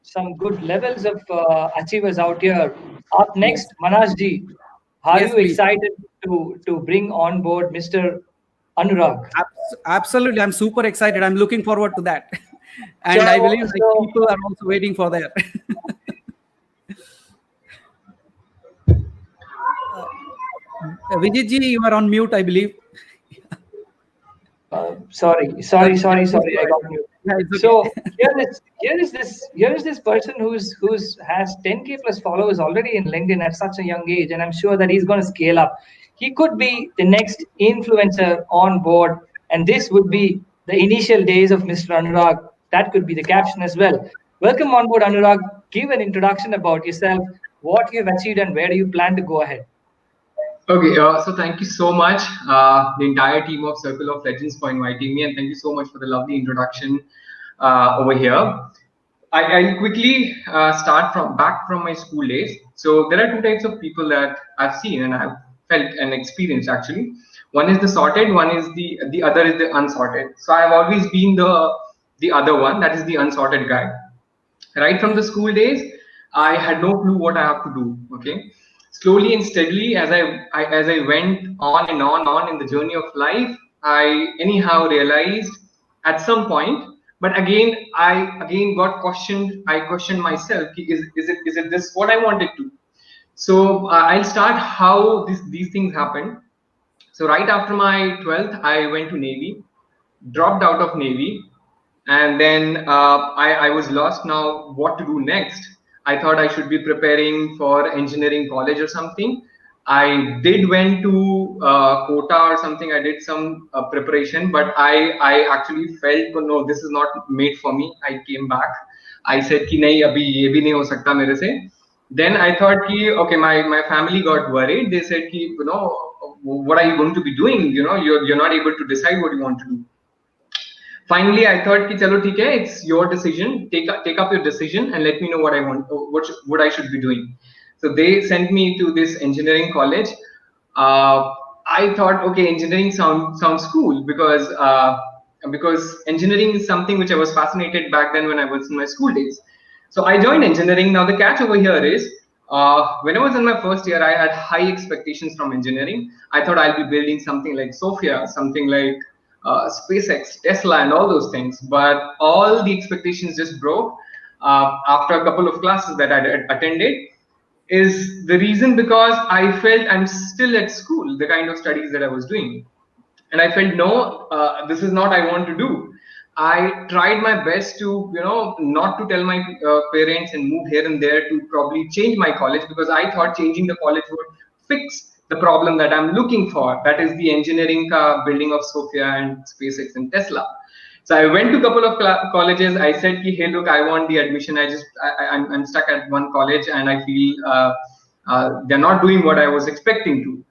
some good levels of achievers out here. Up Yes. next, Manaj ji, are Yes, you please. excited to bring on board Mr. Anurag? Absolutely. I'm super excited. I'm looking forward to that. And I So, believe like so people are also waiting for that. Vijay ji, you are on mute, I believe. sorry. Please go I ahead. got you. Yeah, it's okay. So here is this person who's has 10K plus followers already in LinkedIn at such a young age, and I'm sure that he's going to scale up. He could be the next influencer on board, and this would be the initial days of Mr. Anurag. That could be the caption as well. Welcome on board, Anurag. Give an introduction about yourself, what you have achieved, and where do you plan to go ahead. Okay, so thank you so much, the entire team of Circle of Legends for inviting me, and thank you so much for the lovely introduction over here. I'll quickly start from back from my school days. So there are two types of people that I've seen and I've felt and experienced actually. One is the sorted, one is the other is the unsorted. So I've always been the other one, that is the unsorted guy. Right from the school days, I had no clue what I have to do. Okay, slowly and steadily as I went on and on in the journey of life, I anyhow realized at some point, but again I got questioned. I questioned myself, is it this what I wanted to. So I'll start how these things happened. So right after my 12th, I went to Navy, dropped out of Navy, and then I was lost now what to do next. I thought I should be preparing for engineering college or something. I did went to Kota or something. I did some preparation, but I actually felt, oh, no, this is not made for me. I came back. I said कि नहीं अभी ये भी नहीं हो सकता मेरे से. Then I thought कि okay, my family got worried. They said कि what are you going to be doing? You're not able to decide what you want to do. Finally, I thought कि चलो ठीक है, it's your decision. Take up your decision and let me know what I want, what I should be doing. So they sent me to this engineering college. I thought, okay, engineering sounds cool because engineering is something which I was fascinated back then when I was in my school days. So I joined engineering. Now the catch over here is, when I was in my first year, I had high expectations from engineering. I thought I'll be building something like Sophia, something like SpaceX, Tesla, and all those things. But all the expectations just broke after a couple of classes that I attended. Is the reason because I felt I'm still at school, the kind of studies that I was doing. And I felt, no, this is not I want to do. I tried my best to, not to tell my parents and move here and there to probably change my college, because I thought changing the college would fix the problem that I'm looking for. That is the engineering building of Sophia and SpaceX and Tesla. So I went to a couple of colleges. I said, hey, look, I want the admission. I'm stuck at one college and I feel they're not doing what I was expecting to.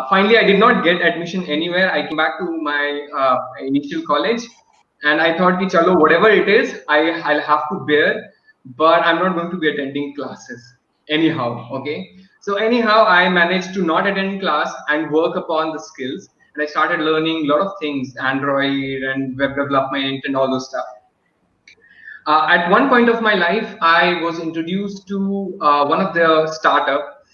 Finally, I did not get admission anywhere. I came back to my initial college, and I thought, ki, chalo, whatever it is, I'll have to bear, but I'm not going to be attending classes anyhow. Okay. So anyhow, I managed to not attend class and work upon the skills, and I started learning a lot of things, Android and web development and all those stuff. At one point of my life, I was introduced to one of the startup.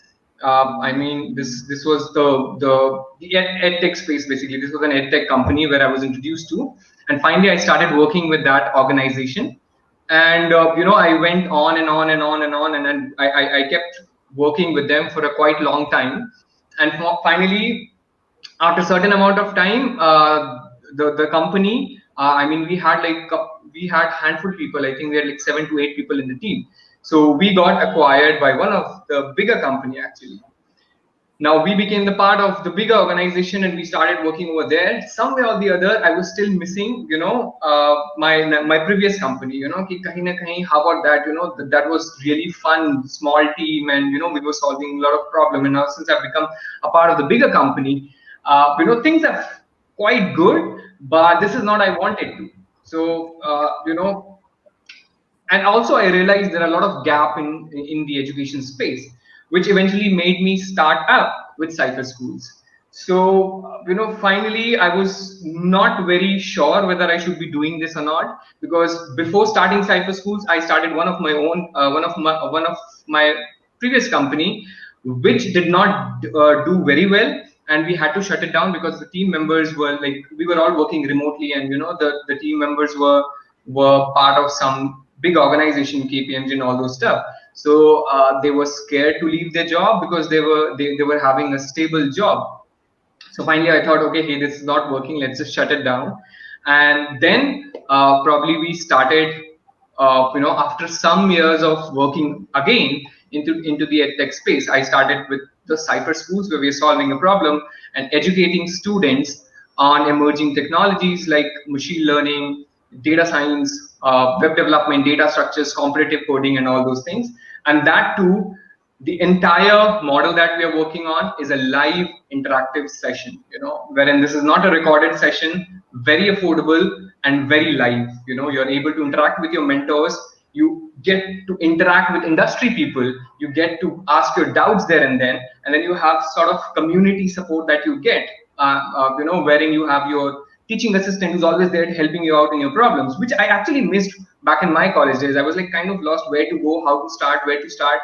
I mean, this was the ed tech space basically. This was an ed tech company where I was introduced to, and finally I started working with that organization. And I went on and on and on and on, and then I kept working with them for a quite long time. And finally, after a certain amount of time, the company, I mean, we had handful of people. I think we had like 7 to 8 people in the team. So we got acquired by one of the bigger company actually. Now we became the part of the bigger organization and we started working over there. Somewhere or the other, I was still missing, my previous company. Ki kahin na kahin, how about that? That was really fun, small team, and we were solving a lot of problem. And now since I've become a part of the bigger company, things are quite good, but this is not I wanted to. So and also I realized there are a lot of gap in the education space, which eventually made me start up with cycle schools. So, finally, I was not very sure whether I should be doing this or not, because before starting Cypher Schools, I started one of my own, one of my previous company, which did not do very well, and we had to shut it down because the team members were like, we were all working remotely, and the team members were part of some big organization, KPMG and all those stuff. So they were scared to leave their job because they were having a stable job. So finally, I thought, okay, hey, this is not working. Let's just shut it down. And then probably we started, after some years of working again into the edtech space. I started with the Cypher Schools, where we're solving a problem and educating students on emerging technologies like machine learning, data science, web development, data structures, competitive coding, and all those things. And that too, the entire model that we are working on is a live interactive session, wherein this is not a recorded session, very affordable and very live. You're able to interact with your mentors, you get to interact with industry people, you get to ask your doubts there and then you have sort of community support that you get, wherein you have your teaching assistant who's always there helping you out in your problems, which I actually missed back in my college days. I was like kind of lost where to go, how to start, where to start,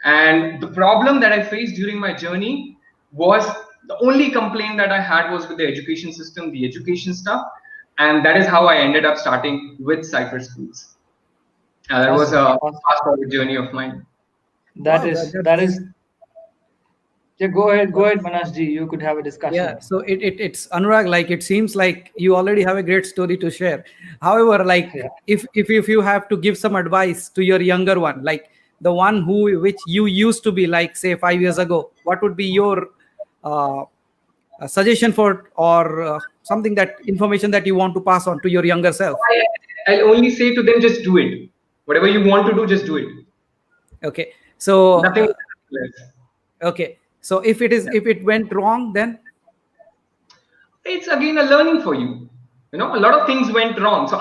and the problem that I faced during my journey was, the only complaint that I had was with the education system, the education stuff. And that is how I ended up starting with Cypher Schools. That was Awesome. a Awesome. fast forward journey of mine. That Wow, is that that's is. Yeah, go ahead, Manashji. You could have a yeah. discussion. So it's Anurag. Like it seems like you already have a great story to share. However, like Yeah. if you have to give some advice to your younger one, like the one who which you used to be, like say 5 years ago, what would be your uh, suggestion for, or something, that information that you want to pass on to your younger self? I'll only say to them, just do it. Whatever you want to do, just do it. Okay. So Nothing less. okay. So if it went wrong, then It's again a learning for you. A lot of things went wrong. So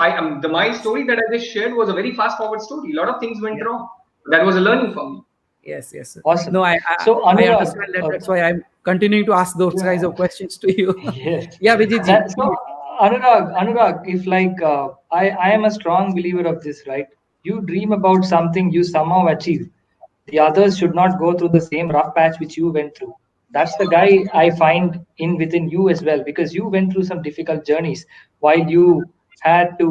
my story that I just shared was a very fast forward story. A lot of things went Yeah. wrong. That was a learning for me. yes, yes. Awesome. No, So I Anurag, understand that. That's why I'm continuing to ask those kinds yeah. of questions to you. Yes. Yeah, Vijay So Anurag, if like I am a strong believer of this, right? You dream about something, you somehow achieve. The others should not go through the same rough patch which you went through. That's the guy I find in within you as well, because you went through some difficult journeys while you had to,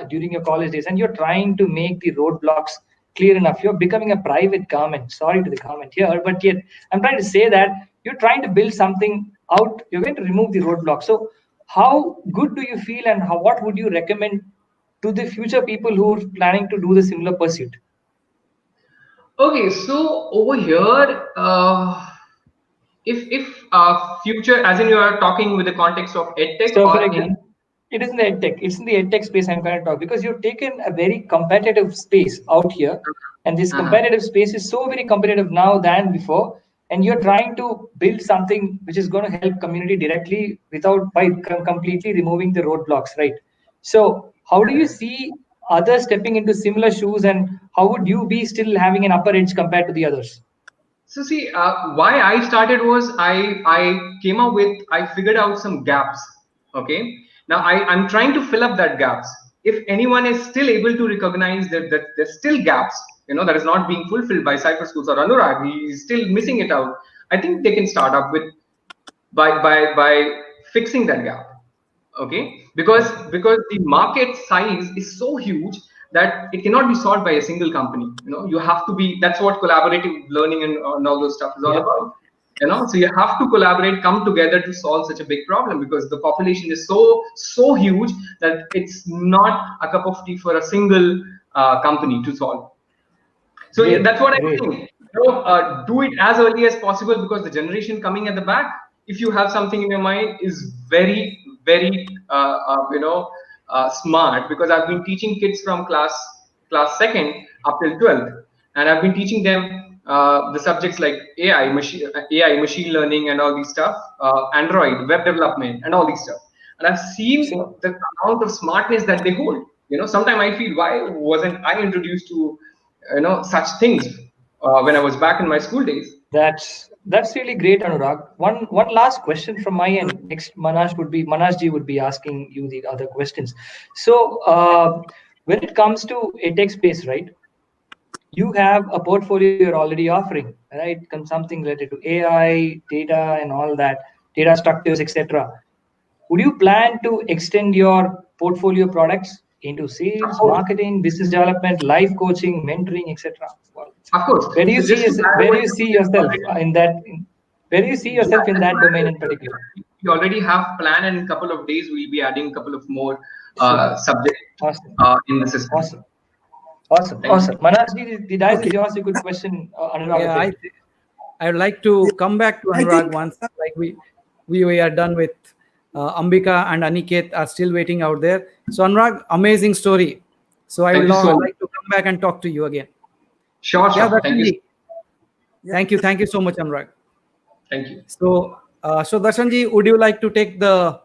during your college days, and you're trying to make the roadblocks clear enough. You're becoming a private government. Sorry to the comment here, but yet I'm trying to say that you're trying to build something out. You're going to remove the roadblock. So how good do you feel, and what would you recommend to the future people who are planning to do the similar pursuit? Okay, so over here, if future, as in you are talking with the context of edtech So, for or in. example, it is in the edtech. It's in the edtech space I'm going to talk, because you've taken a very competitive space out here, and this Uh-huh. competitive space is so very competitive now than before. And you're trying to build something which is going to help community directly without by completely removing the roadblocks, right? So, how do you see others stepping into similar shoes, and how would you be still having an upper edge compared to the others? So see, why I started was I came up with, I figured out some gaps. Okay, now I'm trying to fill up that gaps. If anyone is still able to recognize that there's still gaps, that is not being fulfilled by Cypher Schools or Anurag, he's still missing it out. I think they can start up with by fixing that gap. Okay, because the market size is so huge that it cannot be solved by a single company. You have to be, that's what collaborative learning and all those stuff is all Yeah. about. So you have to collaborate, come together to solve such a big problem, because the population is so huge that it's not a cup of tea for a single company to solve. So yeah, Great, that's what I great. think. Do it as early as possible, because the generation coming at the back, if you have something in your mind, is very smart. Because I've been teaching kids from class second up till 12th, and I've been teaching them the subjects like machine learning, and all these stuff, Android, web development, and all these stuff. And I've seen So the amount of smartness that they hold. Sometimes I feel, why wasn't I introduced to such things when I was back in my school days? That's really great, Anurag. One last question from my end. Next, Manashji would be asking you the other questions. So when it comes to edtech space, right? You have a portfolio you're already offering, right? Something related to AI, data, and all that, data structures, etc. Would you plan to extend your portfolio products into Of sales, course, marketing, business development, life coaching, mentoring, etc.? Well, of course. where do you So see just to add where over do you here, see yourself in that? Where do you see yeah, yourself in just to that add domain over in here, particular? we already have plan, and in a couple of days we'll be adding a couple of more Sure. subjects Awesome. in the system. Awesome. Awesome. Thank you. Awesome. Manaj, the dice is Okay. yours. You could question Anurag a Yeah, bit. I would like to come back to I Anurag think once, like we are done with Ambika and Aniket are still waiting out there. So Anurag, amazing story. So I would Thank you so much. like to come back and talk to you again. Sure, Yeah, sure. Thank you. Darshanji. Thank you so much, Anurag. Thank you. So Darshanji, would you like to take the